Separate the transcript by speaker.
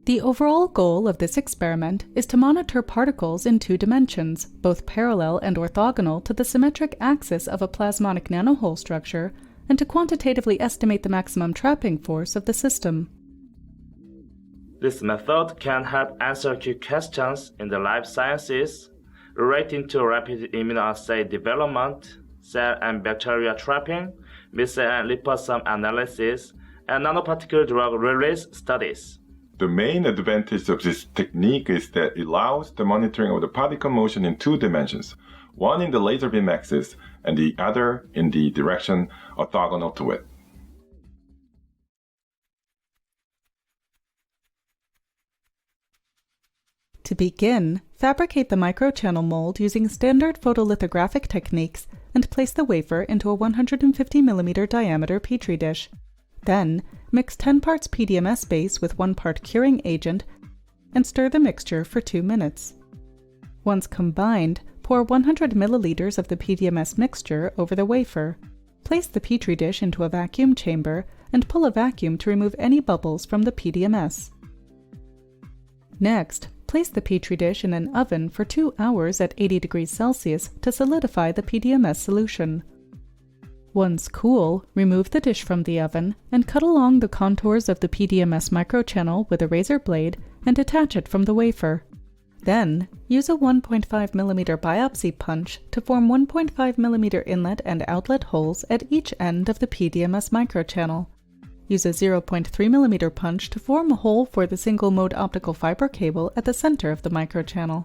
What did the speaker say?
Speaker 1: The overall goal of this experiment is to monitor particles in 2 dimensions, both parallel and orthogonal to the symmetric axis of a plasmonic nanohole structure, and to quantitatively estimate the maximum trapping force of the system.
Speaker 2: This method can help answer key questions in the life sciences relating to rapid immunoassay development, cell and bacteria trapping, missile and liposome analysis, and nanoparticle drug release studies.
Speaker 3: The main advantage of this technique is that it allows the monitoring of the particle motion in 2 dimensions, one in the laser beam axis and the other in the direction orthogonal to it.
Speaker 1: To begin, fabricate the microchannel mold using standard photolithographic techniques and place the wafer into a 150 mm diameter petri dish. Then, mix 10 parts PDMS base with 1 part curing agent and stir the mixture for 2 minutes. Once combined, pour 100 milliliters of the PDMS mixture over the wafer. Place the petri dish into a vacuum chamber and pull a vacuum to remove any bubbles from the PDMS. Next, place the petri dish in an oven for 2 hours at 80 degrees Celsius to solidify the PDMS solution. Once cool, remove the dish from the oven and cut along the contours of the PDMS microchannel with a razor blade and detach it from the wafer. Then, use a 1.5 mm biopsy punch to form 1.5 mm inlet and outlet holes at each end of the PDMS microchannel. Use a 0.3 mm punch to form a hole for the single-mode optical fiber cable at the center of the microchannel.